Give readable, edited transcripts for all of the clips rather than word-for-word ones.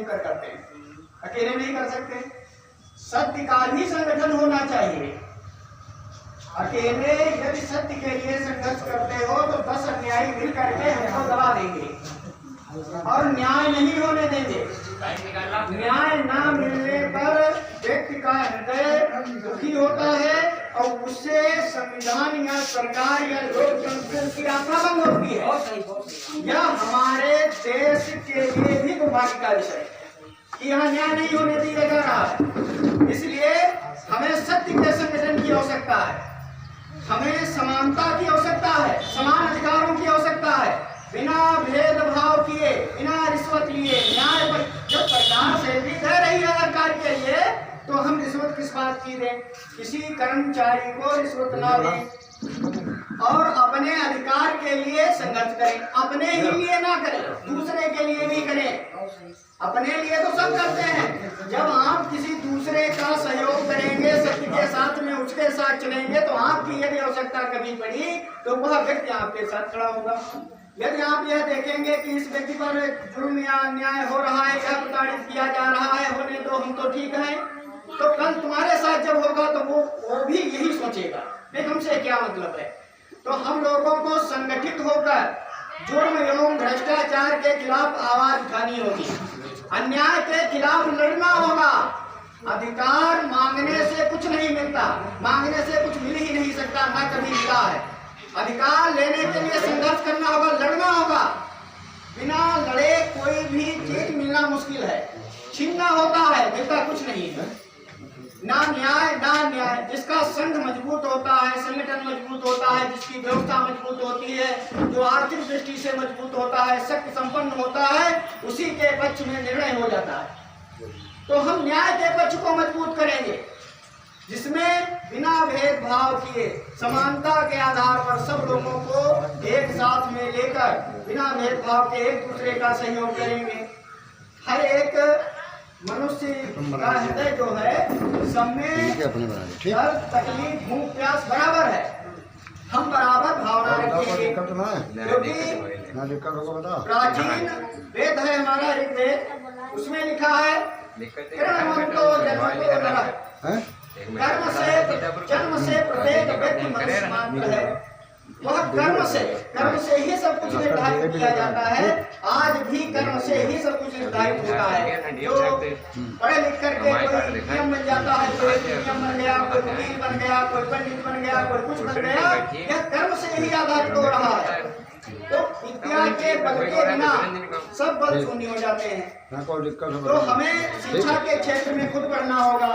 मिलकर करते हैं, अकेले नहीं कर सकते। सत्य का भी संगठन होना चाहिए। अकेले यदि सत्य के लिए संघर्ष करते हो तो 10 अन्यायी मिल करके हमको दबा देंगे और न्याय नहीं होने देंगे। न्याय ना मिलने पर व्यक्ति का हृदय दुखी होता है और उससे संविधान या सरकार या लोकतंत्र की आत्मा भंग होती है। यह हमारे देश के लिए भी दुर्भाग्य का विषय है कि यहाँ न्याय नहीं होने दिया जा रहा है। इसलिए हमें सत्य के संगठन की आवश्यकता है, हमें समानता की आवश्यकता है, समान अधिकारों की आवश्यकता है, बिना भेदभाव किए, बिना रिश्वत लिए न्याय पर। जब सरकार सैलरी दे रही है हर कार्य के लिए तो हम रिश्वत किस बात की दें? किसी कर्मचारी को रिश्वत ना दें और अपने अधिकार के लिए संघर्ष करें। अपने ही लिए ना करें, दूसरे के लिए भी करें। अपने लिए तो सब करते हैं। जब आप किसी दूसरे का सहयोग करेंगे, सत्य के साथ में उसके साथ चलेंगे तो आपकी यदि आवश्यकता कभी पड़ी तो वह व्यक्ति आपके साथ खड़ा होगा। यदि आप यह देखेंगे कि इस व्यक्ति पर जुर्म या अन्याय हो रहा है या प्रताड़ित किया जा रहा है, होने दो, हम तो ठीक है, तो कल तुम्हारे साथ जब होगा तो वो भी यही सोचेगा, देख हमसे क्या मतलब है। तो हम लोगों को संगठित होकर जुर्म एवं भ्रष्टाचार के खिलाफ आवाज उठानी होगी, अन्याय के खिलाफ लड़ना होगा। अधिकार मांगने से कुछ नहीं मिलता, मांगने से कुछ मिल ही नहीं सकता, ना कभी मिला है। अधिकार लेने के लिए संघर्ष करना होगा, लड़ना होगा। बिना लड़े कोई भी चीज मिलना मुश्किल है, छीनना होता है, मिलता कुछ नहीं है। ना न्याय ना न्याय। जिसका संघ मजबूत होता है, संगठन मजबूत होता है, जिसकी व्यवस्था मजबूत होती है, जो आर्थिक दृष्टि से मजबूत होता है, शक्ति संपन्न होता है, उसी के पक्ष में निर्णय हो जाता है। तो हम न्याय के पक्ष को मजबूत करेंगे जिसमें बिना भेदभाव किए समानता के आधार पर सब लोगों को एक साथ में लेकर बिना भेदभाव के एक दूसरे का सहयोग करेंगे। हर एक मनुष्य का हृदय जो है सब में दर्द, तकलीफ, भूख, प्यास बराबर है। हम बराबर भावना रखेंगे क्योंकि प्राचीन वेद है हमारा ऋग्वेद, उसमें लिखा है कर्म से जन्म से प्रत्येक व्यक्ति मनुष्य मात्र है। वह कर्म से ही सब कुछ निर्धारित किया जाता है। आज भी कर्म से ही सब कुछ निर्धारित होता है। जो पढ़े लिख करके कोई नियम बन जाता है, कोई नियम बन गया, कोई वकील बन गया, कोई पंडित बन गया, कोई कुछ बन गया, यह कर्म से ही आधारित हो रहा है। तो विद्या के बल के बिना सब बल शून्य हो जाते हैं। तो हमें शिक्षा के क्षेत्र में खुद बढ़ना होगा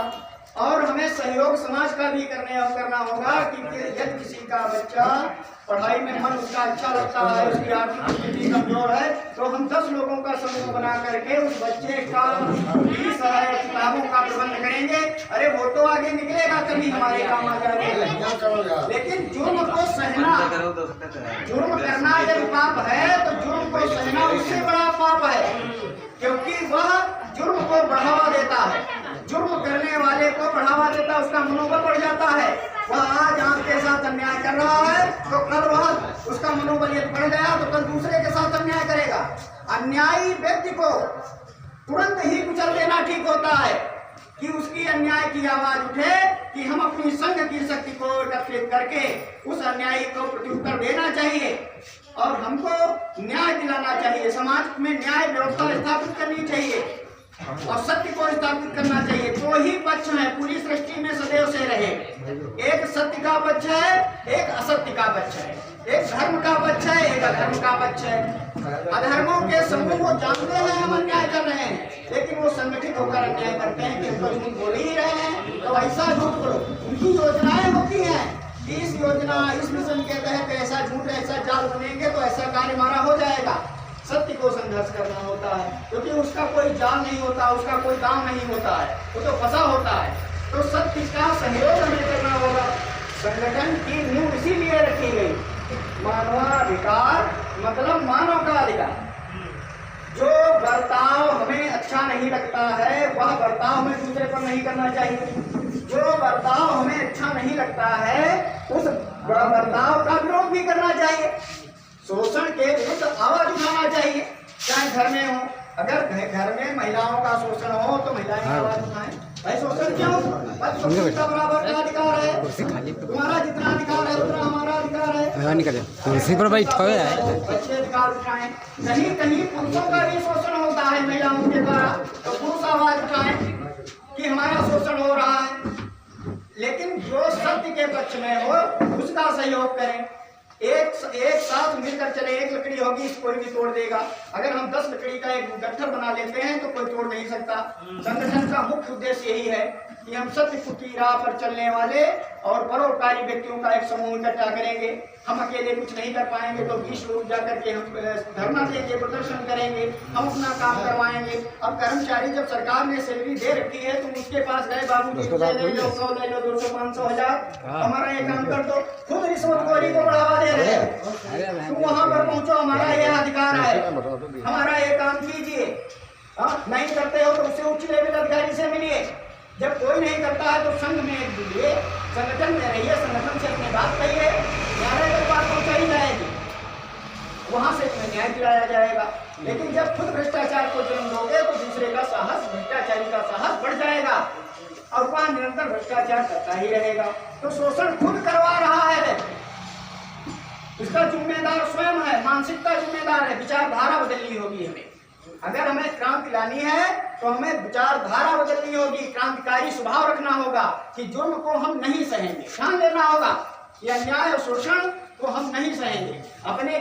और हमें सहयोग समाज का भी करना होगा कि यदि किसी का बच्चा पढ़ाई में मन उसका अच्छा लगता है, उसकी आर्थिक स्थिति कमजोर है, तो हम 10 लोगों का समूह बना करके उस बच्चे का फीस है, किताबों का प्रबंध करेंगे। अरे वो तो आगे निकलेगा तभी हमारे काम आ जाएगा। लेकिन जुर्म को सहना, जुर्म करना यदि पाप है तो जुर्म को सहना उससे बड़ा पाप है, क्योंकि वह जुर्म को बढ़ावा देता है। जुर्म करने वाले को बढ़ावा देता है, उसका मनोबल बढ़ जाता है। वह आज आपके साथ अन्याय कर रहा है तो कल वह उसका मनोबल यदि बढ़ गया तो कल दूसरे के साथ अन्याय करेगा। अन्यायी व्यक्ति को तुरंत ही कुचल देना ठीक होता है कि उसकी अन्याय की आवाज उठे कि हम अपनी संघ की शक्ति को एकत्रित करके उस अन्यायी को प्रत्युत्तर देना चाहिए और हमको न्याय दिलाना चाहिए। समाज में न्याय व्यवस्था स्थापित करनी चाहिए और सत्य को स्थापित करना चाहिए। दो ही पक्ष हैं पूरी सृष्टि में सदैव से रहे, एक सत्य का पक्ष है, एक असत्य का पक्ष है, एक धर्म का पक्ष है, एक अधर्म का पक्ष है। अधर्मों के समूह को जानते हैं हम अन्याय कर रहे हैं, लेकिन वो संगठित होकर अन्याय करते हैं कि उनको झूठ बोल ही रहे हैं तो ऐसा झूठ बोलो। उनकी योजनाएं होती हैं, इस योजना इस मिशन के तहत ऐसा झूठ ऐसा जाल बनेंगे तो ऐसा कार्य हमारा हो जाएगा। सत्य को संघर्ष करना होता है क्योंकि उसका कोई जाल नहीं होता, उसका कोई दाम नहीं होता है, वो तो फंसा होता है। तो सत्य का सहयोग हमें करना होगा। संगठन की नींव इसीलिए रखी गई, मानवाधिकार मतलब मानव का अधिकार। जो बर्ताव हमें अच्छा नहीं लगता है वह बर्ताव हमें दूसरे पर नहीं करना चाहिए। जो बर्ताव हमें अच्छा नहीं लगता है उस बर्ताव का विरोध भी करना चाहिए। शोषण के विरुद्ध आवाज उठाना चाहिए, चाहे घर में हो। अगर घर में महिलाओं का शोषण हो तो महिलाएं आवाज उठाएं। भाई शोषण क्यों? बस का बराबर का अधिकार है, तुम्हारा जितना अधिकार है उतना हमारा अधिकार है। कुर्सी पर बैठा हुआ है। बच्चे अधिकार उठाएं। कहीं कहीं पुरुषों का भी शोषण होता है महिलाओं के द्वारा, तो पुरुष आवाज उठाएं कि हमारा शोषण हो रहा है। लेकिन जो सत्य के पक्ष में हो उसका सहयोग करें। एक साथ मिलकर चले, एक लकड़ी होगी कोई भी तोड़ देगा। अगर हम 10 लकड़ी का एक गट्ठर बना लेते हैं तो कोई तोड़ नहीं सकता। संगठन का मुख्य उद्देश्य यही है कि हम सत्य की राह पर चलने वाले और परोपकारी व्यक्तियों का एक समूह इकट्ठा करेंगे। हम अकेले कुछ नहीं कर पाएंगे तो 20 लोग जाकर के हम धरना देंगे, प्रदर्शन करेंगे, हम अपना काम करवाएंगे। अब कर्मचारी जब सरकार ने सैलरी दे रखी है तो उसके पास गए, बाबू जी ले लो 100 ले लो 200 500 1000 हमारा ये काम कर दो। खुद रिश्वतखोरी को बढ़ावा दे रहे हैं। तुम वहां पर पहुंचो, हमारा ये अधिकार है, हमारा ये काम कीजिए। नहीं करते हो तो उससे उच्च लेवल अधिकारी से मिलिए। जब कोई नहीं करता है तो संघ में जुड़िए, संगठन में रहिए, संगठन से अपनी बात कहिए, न्यायालय तक बात पहुंचाई जाएगी, वहां से न्याय दिलाया जाएगा। लेकिन जब खुद भ्रष्टाचार को जन्म दोगे तो दूसरे का साहस, भ्रष्टाचारी का साहस बढ़ जाएगा और वह निरंतर भ्रष्टाचार करता ही रहेगा। तो शोषण खुद करवा रहा है, इसका जिम्मेदार स्वयं है, मानसिकता जिम्मेदार है। विचारधारा बदलनी होगी हमें। अगर हमें क्रांति लानी है तो हमें विचारधारा बदलनी होगी, क्रांतिकारी स्वभाव रखना होगा कि जुर्म को हम नहीं सहेंगे। ठान लेना होगा यह अन्याय और शोषण को हम नहीं सहेंगे। अपने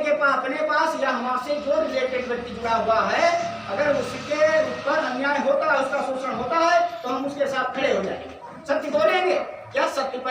पास या हमसे जो रिलेटेड व्यक्ति जुड़ा हुआ है, अगर उसके ऊपर अन्याय होता है, उसका शोषण होता है तो हम उसके साथ खड़े हो जाएंगे, सत्य बोलेंगे। क्या सत्य